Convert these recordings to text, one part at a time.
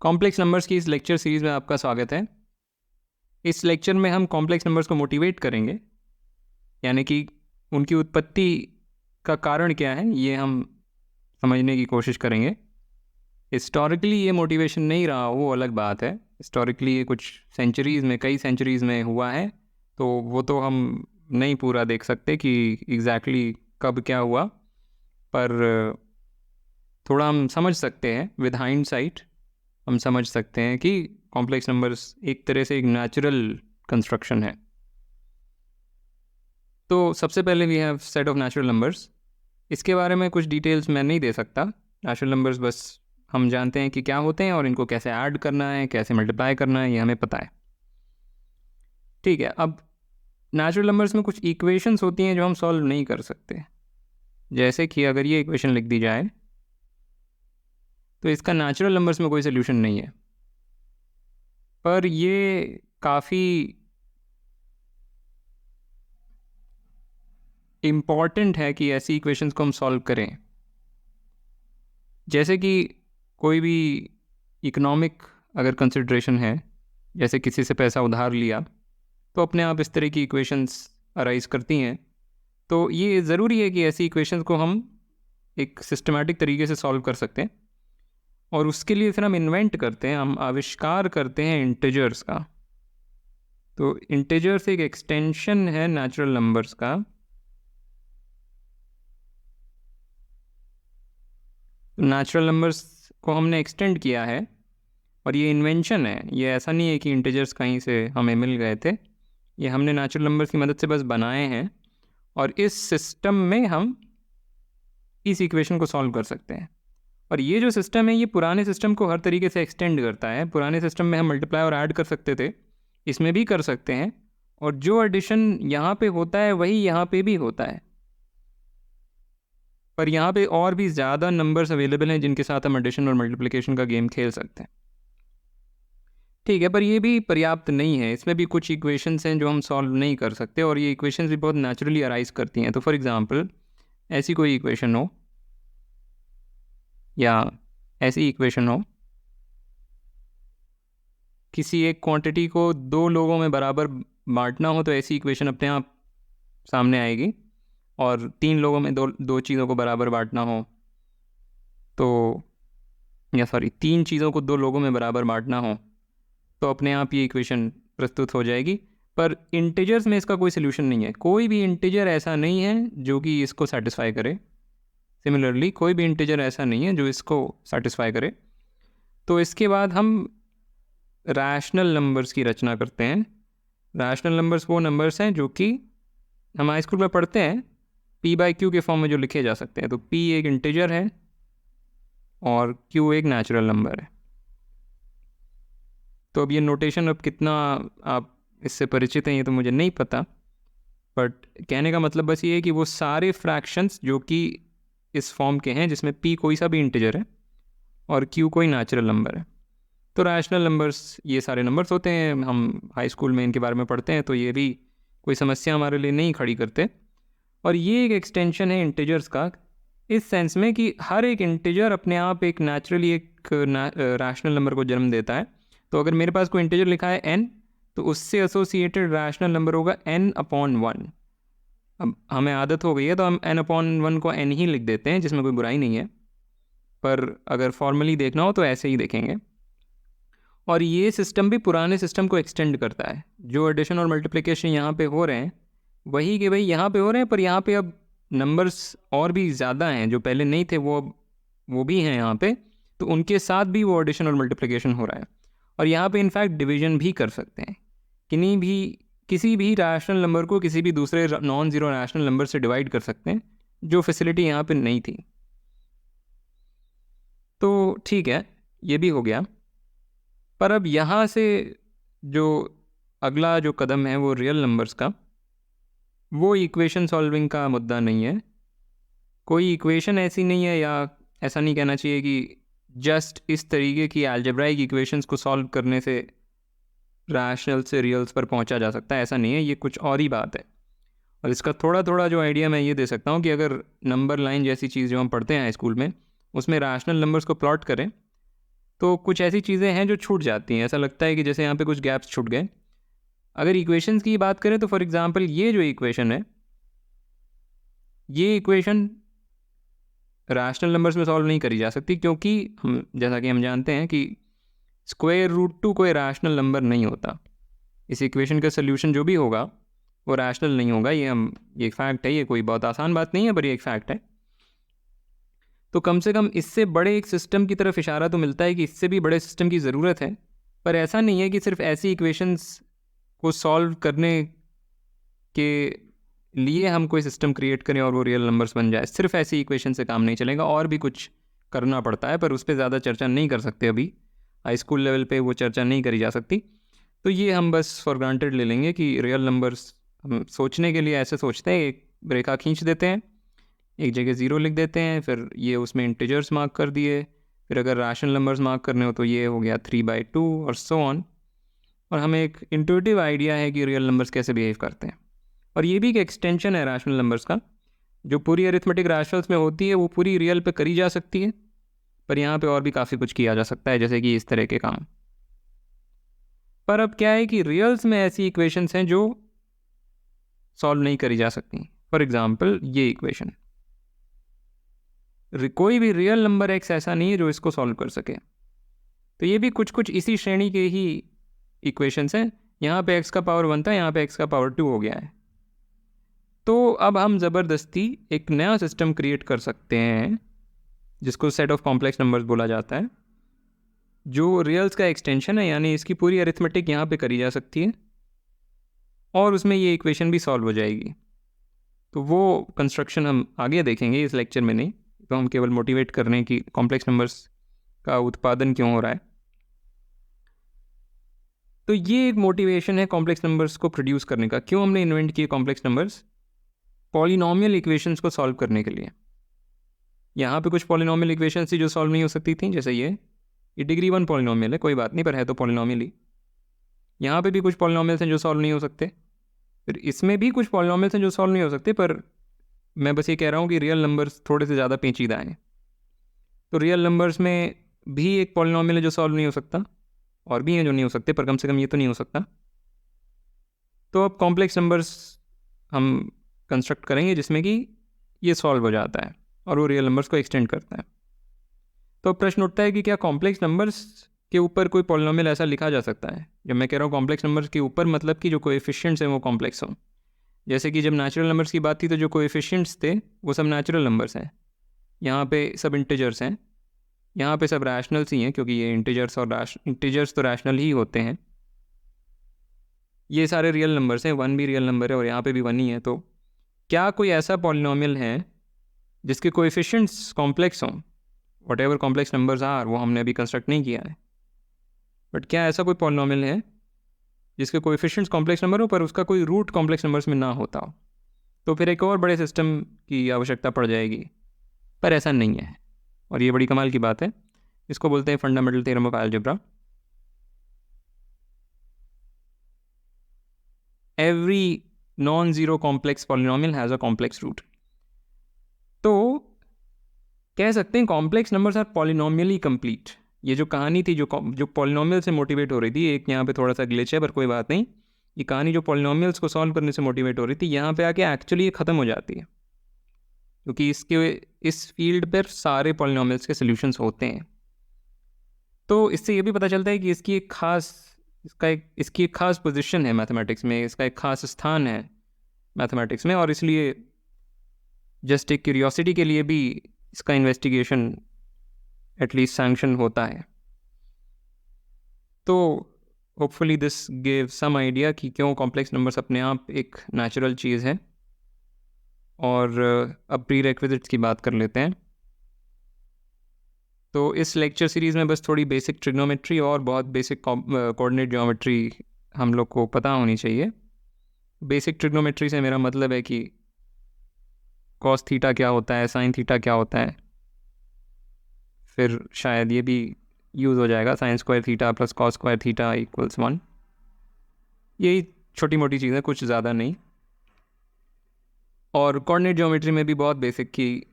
Complex numbers की इस lecture series में आपका स्वागत है। इस लेक्चर में हम कॉम्प्लेक्स नंबर्स को मोटिवेट करेंगे, यानी कि उनकी उत्पत्ति का कारण क्या है ये हम समझने की कोशिश करेंगे। हिस्टोरिकली ये मोटिवेशन नहीं रहा वो अलग बात है। हिस्टोरिकली ये कुछ सेंचुरीज़ में, कई सेंचुरीज़ में हुआ है, तो वो तो हम नहीं पूरा देख सकते कि एग्जैक्टली कब क्या हुआ, पर थोड़ा हम समझ सकते हैं विद हाइंडसाइट। हम समझ सकते हैं कि कॉम्प्लेक्स नंबर्स एक तरह से एक नेचुरल कंस्ट्रक्शन है। तो सबसे पहले we have set of natural numbers. इसके बारे में कुछ डिटेल्स मैं नहीं दे सकता। नेचुरल नंबर्स बस हम जानते हैं कि क्या होते हैं और इनको कैसे ऐड करना है, कैसे मल्टीप्लाई करना है, ये हमें पता है। ठीक है, अब नेचुरल नंबर्स में कुछ इक्वेशंस होती हैं जो हम सॉल्व नहीं कर सकते। जैसे कि अगर ये इक्वेशन लिख दी जाए तो इसका नेचुरल नंबर्स में कोई सोल्यूशन नहीं है, पर ये काफ़ी इम्पॉर्टेंट है कि ऐसी इक्वेशंस को हम सॉल्व करें। जैसे कि कोई भी इकोनॉमिक अगर कंसिड्रेशन है, जैसे किसी से पैसा उधार लिया, तो अपने आप इस तरह की इक्वेशंस अराइज करती हैं। तो ये ज़रूरी है कि ऐसी इक्वेशंस को हम एक सिस्टमैटिक तरीके से सॉल्व कर सकते हैं, और उसके लिए फिर हम इन्वेंट करते हैं, हम आविष्कार करते हैं इंटीजर्स का। तो इंटीजर्स एक एक्सटेंशन है नेचुरल नंबर्स का। नेचुरल नंबर्स को हमने एक्सटेंड किया है, और ये इन्वेंशन है। ये ऐसा नहीं है कि इंटीजर्स कहीं से हमें मिल गए थे, ये हमने नेचुरल नंबर्स की मदद से बस बनाए हैं, और इस सिस्टम में हम इस इक्वेशन को सॉल्व कर सकते हैं। और ये जो सिस्टम है ये पुराने सिस्टम को हर तरीके से एक्सटेंड करता है। पुराने सिस्टम में हम मल्टीप्लाई और ऐड कर सकते थे, इसमें भी कर सकते हैं, और जो एडिशन यहाँ पे होता है वही यहाँ पे भी होता है, पर यहाँ पे और भी ज़्यादा नंबर्स अवेलेबल हैं जिनके साथ हम एडिशन और मल्टीप्लिकेशन का गेम खेल सकते हैं। ठीक है, पर ये भी पर्याप्त नहीं है। इसमें भी कुछ इक्वेशंस हैं जो हम सॉल्व नहीं कर सकते, और ये इक्वेशंस भी बहुत नेचुरली अराइज करती हैं। तो फॉर एग्जांपल ऐसी कोई इक्वेशन हो, या ऐसी इक्वेशन हो, किसी एक क्वांटिटी को दो लोगों में बराबर बांटना हो, तो ऐसी इक्वेशन अपने आप सामने आएगी। और तीन लोगों में दो चीज़ों को बराबर बांटना हो तो, या सॉरी, तीन चीज़ों को दो लोगों में बराबर बांटना हो तो अपने आप ये इक्वेशन प्रस्तुत हो जाएगी। पर इंटीजर्स में इसका कोई सोल्यूशन नहीं है। कोई भी इंटीजर ऐसा नहीं है जो कि इसको सेटिस्फाई करे। सिमिलरली कोई भी इंटीजर ऐसा नहीं है जो इसको सेटिस्फाई करे। तो इसके बाद हम रैशनल नंबर्स की रचना करते हैं। रैशनल नंबर्स वो नंबर्स हैं जो कि हम हाई स्कूल में पढ़ते हैं, p बाई क्यू के फॉर्म में जो लिखे जा सकते हैं। तो p एक इंटीजर है और q एक नेचुरल नंबर है। तो अब ये नोटेशन अब कितना आप इससे परिचित हैं ये तो मुझे नहीं पता, बट कहने का मतलब बस ये है कि वो सारे फ्रैक्शंस जो कि इस फॉर्म के हैं, जिसमें p कोई सा भी इंटीजर है और q कोई नेचुरल नंबर है। तो रैशनल नंबर्स ये सारे नंबर्स होते हैं। हम हाई स्कूल में इनके बारे में पढ़ते हैं, तो ये भी कोई समस्या हमारे लिए नहीं खड़ी करते। और ये एक एक्सटेंशन है इंटीजर्स का, इस सेंस में कि हर एक इंटीजर अपने आप एक नेचुरली एक रैशनल नंबर को जन्म देता है। तो अगर मेरे पास कोई इंटीजर लिखा है n, तो उससे एसोसिएटेड रैशनल नंबर होगा n/1। अब हमें आदत हो गई है तो हम n/1 को n ही लिख देते हैं, जिसमें कोई बुराई नहीं है, पर अगर फॉर्मली देखना हो तो ऐसे ही देखेंगे। और ये सिस्टम भी पुराने सिस्टम को एक्सटेंड करता है। जो एडिशन और मल्टीप्लिकेशन यहाँ पे हो रहे हैं वही के वही यहाँ पे हो रहे हैं, पर यहाँ पे अब नंबर्स और भी ज़्यादा हैं जो पहले नहीं थे, वो भी हैं यहाँ पे। तो उनके साथ भी वो एडिशन और मल्टीप्लिकेशन हो रहा है, और यहाँ पे इनफैक्ट डिवीजन भी कर सकते हैं। किसी भी रैशनल नंबर को किसी भी दूसरे नॉन ज़ीरो रैशनल नंबर से डिवाइड कर सकते हैं, जो फैसिलिटी यहाँ पे नहीं थी। तो ठीक है, ये भी हो गया। पर अब यहाँ से जो अगला जो कदम है वो रियल नंबर्स का, वो इक्वेशन सॉल्विंग का मुद्दा नहीं है। कोई इक्वेशन ऐसी नहीं है, या ऐसा नहीं कहना चाहिए कि जस्ट इस तरीके की अलजेब्राइक इक्वेशंस को सॉल्व करने से रैशनल से रियल्स पर पहुंचा जा सकता है। ऐसा नहीं है, ये कुछ और ही बात है। और इसका थोड़ा थोड़ा जो आइडिया मैं ये दे सकता हूँ कि अगर नंबर लाइन जैसी चीज़ जो हम पढ़ते हैं स्कूल में, उसमें रैशनल नंबर्स को प्लॉट करें, तो कुछ ऐसी चीज़ें हैं जो छूट जाती हैं, ऐसा लगता है कि जैसे यहाँ पे कुछ गैप्स छूट गए। अगर इक्वेशंस की बात करें तो फॉर एग्जांपल ये जो इक्वेशन है, ये इक्वेशन रैशनल नंबर्स में सॉल्व नहीं करी जा सकती, क्योंकि हम जैसा कि हम जानते हैं कि स्क्वायर रूट टू कोई रैशनल नंबर नहीं होता। इस इक्वेशन का सोल्यूशन जो भी होगा वो रैशनल नहीं होगा। ये एक फैक्ट है, ये कोई बहुत आसान बात नहीं है, पर ये एक फैक्ट है। तो कम से कम इससे बड़े एक सिस्टम की तरफ इशारा तो मिलता है कि इससे भी बड़े सिस्टम की ज़रूरत है। पर ऐसा नहीं है कि सिर्फ ऐसी इक्वेशंस को सॉल्व करने के लिए हम कोई सिस्टम क्रिएट करें और वो रियल नंबर्स बन जाए। सिर्फ ऐसी इक्वेशन से काम नहीं चलेगा, और भी कुछ करना पड़ता है, पर उस पर ज़्यादा चर्चा नहीं कर सकते अभी। हाई स्कूल लेवल पे वो चर्चा नहीं करी जा सकती। तो ये हम बस फॉर ग्रांटेड ले लेंगे कि रियल नंबर्स हम सोचने के लिए ऐसे सोचते हैं, एक रेखा खींच देते हैं, एक जगह ज़ीरो लिख देते हैं, फिर ये उसमें इंटीजर्स मार्क कर दिए, फिर अगर रैशनल नंबर्स मार्क करने हो तो ये हो गया 3/2 और सो ऑन। और हमें एक इंट्यूटिव आइडिया है कि रियल नंबर्स कैसे बिहेव करते हैं। और ये भी एक एक्सटेंशन है रैशनल नंबर्स का। जो पूरी अरिथमेटिक रैशनल्स में होती है वो पूरी रियल पे करी जा सकती है, पर यहाँ पे और भी काफ़ी कुछ किया जा सकता है, जैसे कि इस तरह के काम। पर अब क्या है कि रियल्स में ऐसी इक्वेशंस हैं जो सॉल्व नहीं करी जा सकती। फॉर एग्जांपल ये इक्वेशन, कोई भी रियल नंबर एक्स ऐसा नहीं है जो इसको सॉल्व कर सके। तो ये भी कुछ कुछ इसी श्रेणी के ही इक्वेशंस हैं। यहाँ पे x का पावर 1 था, यहाँ पे x का पावर 2 हो गया है। तो अब हम ज़बरदस्ती एक नया सिस्टम क्रिएट कर सकते हैं जिसको सेट ऑफ कॉम्प्लेक्स नंबर्स बोला जाता है, जो रियल्स का एक्सटेंशन है, यानी इसकी पूरी अरिथमेटिक यहाँ पे करी जा सकती है और उसमें ये इक्वेशन भी सॉल्व हो जाएगी। तो वो कंस्ट्रक्शन हम आगे देखेंगे, इस लेक्चर में नहीं। तो हम केवल मोटिवेट कर रहे हैं कि कॉम्प्लेक्स नंबर्स का उत्पादन क्यों हो रहा है। तो ये एक मोटिवेशन है कॉम्प्लेक्स नंबर्स को प्रोड्यूस करने का। क्यों हमने इन्वेंट किए कॉम्प्लेक्स नंबर्स? पॉलिनॉमियल इक्वेशंस को सॉल्व करने के लिए। यहाँ पे कुछ पॉलिनॉमियल इक्वेशंस थी जो सॉल्व नहीं हो सकती थी, जैसे ये डिग्री 1 पॉलिनॉमियल है, कोई बात नहीं, पर है तो पॉलिनॉमियल ही। यहाँ पे भी कुछ पॉलिनॉमियल्स हैं जो सॉल्व नहीं हो सकते, फिर इसमें भी कुछ पॉलिनॉमियल्स हैं जो सॉल्व नहीं हो सकते। पर मैं बस ये कह रहा हूँ कि रियल नंबर्स थोड़े से ज़्यादा पेचीदा हैं। तो रियल नंबर्स में भी एक पॉलिनॉमियल है जो सॉल्व नहीं हो सकता, और भी हैं जो नहीं हो सकते, पर कम से कम ये तो नहीं हो सकता। तो अब कॉम्प्लेक्स नंबर्स हम कंस्ट्रक्ट करेंगे जिसमें कि ये सॉल्व हो जाता है और वो रियल नंबर्स को एक्सटेंड करता है। तो प्रश्न उठता है कि क्या कॉम्प्लेक्स नंबर्स के ऊपर कोई पॉलिनॉमियल ऐसा लिखा जा सकता है? जब मैं कह रहा हूँ कॉम्प्लेक्स नंबर्स के ऊपर, मतलब कि जो कोएफिशिएंट्स हैं वो कॉम्प्लेक्स हों। जैसे कि जब नेचुरल नंबर्स की बात थी तो जो कोएफिशिएंट्स थे वो सब नेचुरल नंबर्स हैं, यहाँ पे सब इंटीजर्स हैं, यहाँ पे सब रैशनल्स ही हैं, क्योंकि ये इंटीजर्स तो रैशनल ही होते हैं। ये सारे रियल नंबर्स हैं, 1 भी रियल नंबर है और यहाँ पे भी 1 ही है। तो क्या कोई ऐसा पॉलिनॉमियल है जिसके कोएफिशिएंट्स कॉम्प्लेक्स हों? Whatever complex numbers are, वो हमने अभी कंस्ट्रक्ट नहीं किया है, बट क्या ऐसा कोई पॉलिनॉमियल है जिसके कोएफिशिएंट्स कॉम्प्लेक्स नंबर हो पर उसका कोई रूट कॉम्प्लेक्स नंबर्स में ना होता हो? तो फिर एक और बड़े सिस्टम की आवश्यकता पड़ जाएगी, पर ऐसा नहीं है। और ये बड़ी कमाल की बात है, इसको बोलते हैं fundamental theorem of algebra. Every non zero complex polynomial has a complex root. तो कह सकते हैं complex numbers are polynomially complete. ये जो कहानी थी जो पॉलिनॉमियल से मोटिवेट हो रही थी, एक यहाँ पे थोड़ा सा ग्लिच है पर कोई बात नहीं, ये कहानी जो पॉलिनॉमियल्स को सॉल्व करने से मोटिवेट हो रही थी, यहाँ पे आके एक्चुअली ये ख़त्म हो जाती है, क्योंकि इस फील्ड पर सारे पॉलिनॉमियल्स के सॉल्यूशंस होते हैं। तो इससे ये भी पता चलता है कि इसकी एक खास पोजीशन है मैथमेटिक्स में, इसका एक खास स्थान है मैथमेटिक्स में, और इसलिए जस्ट एक क्यूरियोसिटी के लिए भी इसका इन्वेस्टिगेशन एटलीस्ट सैंक्शन होता है। तो hopefully this give some idea कि क्यों कॉम्प्लेक्स नंबर्स अपने आप एक नेचुरल चीज़ है। और अब प्रीरेक्विजिट्स की बात कर लेते हैं। तो इस लेक्चर सीरीज़ में बस थोड़ी बेसिक ट्रिग्नोमेट्री और बहुत बेसिक कोऑर्डिनेट ज्योमेट्री हम लोग को पता होनी चाहिए। बेसिक ट्रिग्नोमेट्री से मेरा मतलब है कि कॉस थीटा क्या होता है, साइन थीटा क्या होता है, फिर शायद ये भी यूज़ हो जाएगा, sine square theta plus cos square theta equals 1। यही छोटी मोटी चीज़ें, कुछ ज़्यादा नहीं। और कोऑर्डिनेट ज्योमेट्री में भी बहुत बेसिक की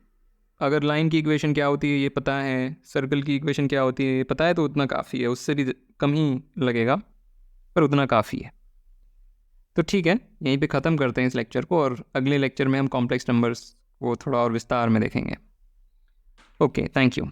अगर लाइन की इक्वेशन क्या होती है ये पता है, सर्कल की इक्वेशन क्या होती है ये पता है, तो उतना काफ़ी है, उससे भी कम ही लगेगा पर उतना काफ़ी है। तो ठीक है, यहीं पे ख़त्म करते हैं इस लेक्चर को, और अगले लेक्चर में हम कॉम्प्लेक्स नंबर्स को थोड़ा और विस्तार में देखेंगे। Okay, thank you.